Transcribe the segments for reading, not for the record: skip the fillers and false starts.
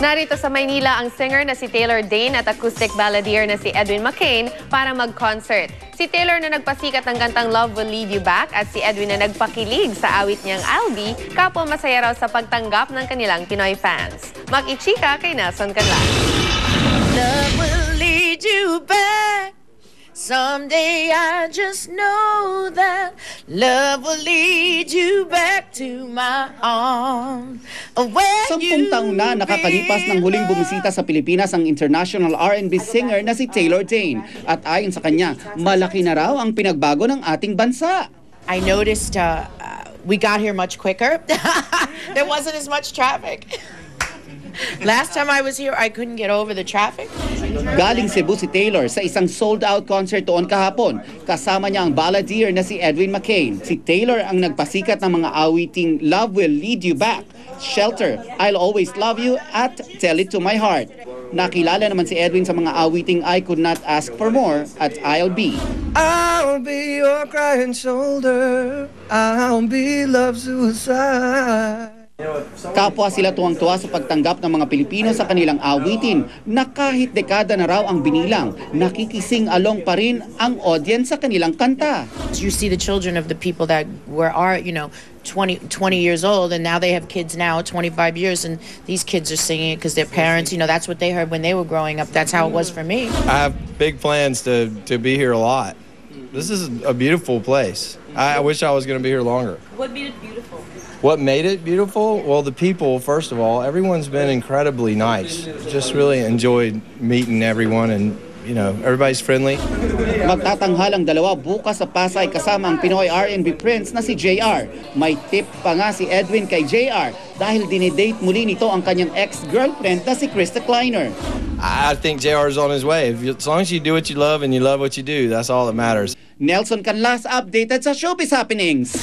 Narito sa Maynila ang singer na si Taylor Dayne at acoustic balladeer na si Edwin McCain para mag-concert. Si Taylor na nagpasikat ng kantang Love Will Lead You Back at si Edwin na nagpakilig sa awit niyang I'll Be, kapwa masaya raw sa pagtanggap ng kanilang Pinoy fans. Makichika kay Nelson Canlas. Love will lead you back. Someday I just know that love will lead you back to my arms. 10 taon na nakakalipas ng huling bumisita sa Pilipinas ang international R&B singer na si Taylor Dayne. At ayon sa kanya, malaki na raw ang pinagbago ng ating bansa. I noticed we got here much quicker. There wasn't as much traffic. Last time I was here, I couldn't get over the traffic. Galing Cebu si Taylor sa isang sold-out concert doon kahapon. Kasama niya ang balladeer na si Edwin McCain. Si Taylor ang nagpasikat ng mga awiting Love Will Lead You Back, Shelter, I'll Always Love You at Tell It to My Heart. Nakilala naman si Edwin sa mga awiting I Could Not Ask for More at I'll Be. I'll be your crying shoulder, I'll be love suicide. Kapwa sila tuwang-tuwa sa pagtanggap ng mga Pilipino sa kanilang awitin na kahit dekada na raw ang binilang, nakikising along pa rin ang audience sa kanilang kanta. You see the children of the people that were 20 years old, and now they have kids now, 25 years, and these kids are singing it because their parents, that's what they heard when they were growing up. That's how it was for me. I have big plans to be here a lot. This is a beautiful place. I wish I was going to be here longer. What made it beautiful? What made it beautiful? Well, the people, first of all, everyone's been incredibly nice. Just really enjoyed meeting everyone, and everybody's friendly. Magtatanghal ang dalawa bukas sa Pasay kasama ang Pinoy R&B Prince na si JR. May tip pa nga si Edwin kay JR dahil dinidate muli nito ang kanyang ex-girlfriend na si Krista Kleiner. I think JR's on his way. As long as you do what you love and you love what you do, that's all that matters. Nelson Canlas, updated sa Showbiz Happenings.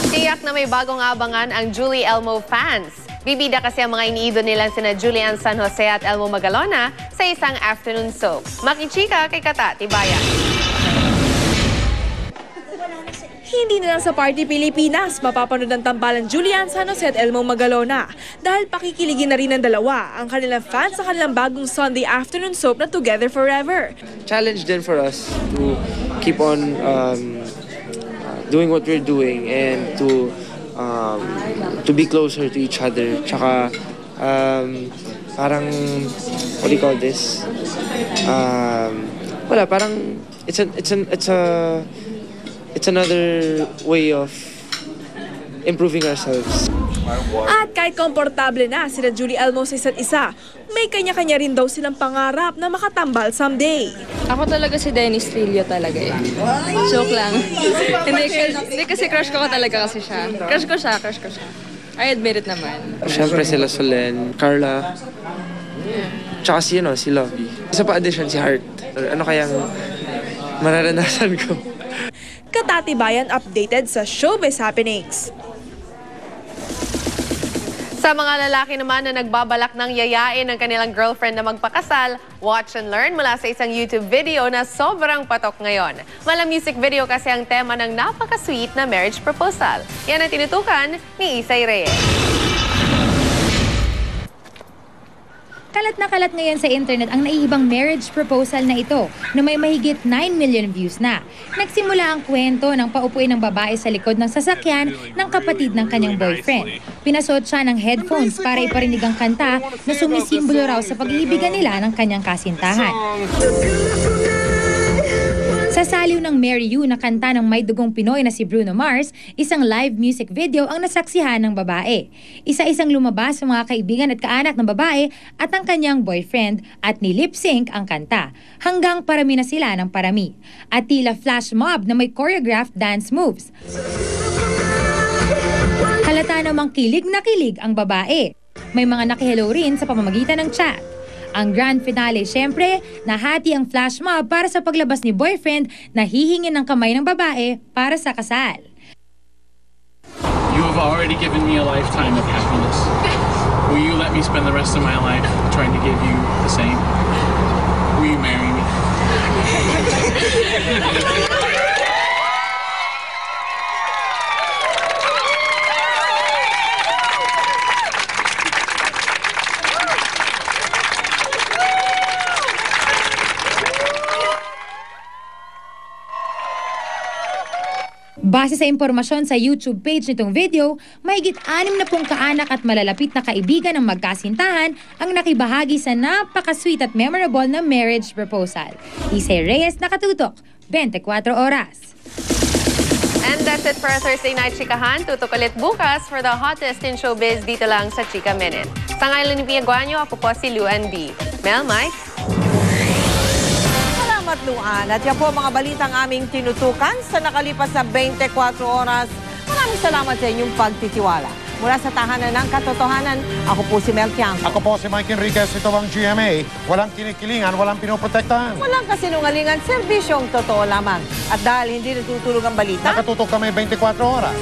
Tiyak na may bagong abangan ang Julie Elmo fans. Bibida kasi ang mga iniidolo nilang sina Julian San Jose at Elmo Magalona sa isang afternoon soap. Makichika kay Kata Tibayan. Hindi na lang sa Party Pilipinas mapapanood ang tambalan Julian San Jose at Elmo Magalona dahil pakikiligin na rin ng dalawa ang kanilang fans sa kanilang bagong Sunday afternoon soap na Together Forever. Challenge din for us to keep on doing what we're doing and to be closer to each other. Tsaka parang what do you call this? Parang it's another way of improving ourselves. At kahit komportable na sila Julie Elmo sa isa't isa, may kanya-kanya rin daw silang pangarap na makatambal someday. Ako talaga si Dennis Trillo talaga eh. Joke lang. hindi kasi crush ko talaga kasi siya. Crush ko siya. I admit it naman. Siyempre sila Solen, Carla, tsaka si Lovey. Isa pa addition si Heart. Ano kayang mararanasan ko? Katatibayan updated sa Showbiz Happenings. Sa mga lalaki naman na nagbabalak ng yayain ng kanilang girlfriend na magpakasal, watch and learn mula sa isang YouTube video na sobrang patok ngayon. Mala music video kasi ang tema ng napaka-sweet na marriage proposal. Yan ang tinutukan ni Isay Reyes. Kalat na kalat ngayon sa internet ang naiibang marriage proposal na ito na may mahigit 9 million views na. Nagsimula ang kwento ng paupuin ng babae sa likod ng sasakyan ng kapatid ng kanyang boyfriend. Pinasuot siya ng headphones para iparinig ang kanta na sumisimbolo raw sa pag-iibigan nila ng kanyang kasintahan. Sa saliw ng Marry You na kanta ng may dugong Pinoy na si Bruno Mars, isang live music video ang nasaksihan ng babae. Isa-isang lumabas sa mga kaibigan at kaanak ng babae at ang kanyang boyfriend at nilip-sync ang kanta. Hanggang parami na sila ng parami. At tila flash mob na may choreographed dance moves. Halata namang kilig na kilig ang babae. May mga nakihello rin sa pamamagitan ng chat. Ang grand finale, syempre, nahati ang flash mob para sa paglabas ni boyfriend na hihingin ng kamay ng babae para sa kasal. You have already given me a lifetime of happiness. Will you let me spend the rest of my life trying to give you the same? Will you marry me? Base sa impormasyon sa YouTube page nitong video, mahigit 60 kaanak at malalapit na kaibigan ng magkasintahan ang nakibahagi sa napaka-sweet at memorable na marriage proposal. Isay Reyes, Nakatutok, 24 Oras. And that's it for our Thursday Night Chikahan. Tutok ulit bukas for the hottest in showbiz dito lang sa Chika Minute. Sa ngalan ni Pia Guanyo, ako po si Luan D. Mel, Mike? Salamat, Luan. At yan po mga balitang aming tinutukan sa nakalipas na 24 oras. Maraming salamat sa inyong pagtitiwala. Mula sa tahanan ng katotohanan, ako po si Mel Tiangco. Ako po si Mike Enriquez, ito ang GMA. Walang kinikilingan, walang pinoprotektahan. Walang kasinungalingan, serbisyong totoo lamang. At dahil hindi natutulog ang balita, Nakatutok kami 24 oras.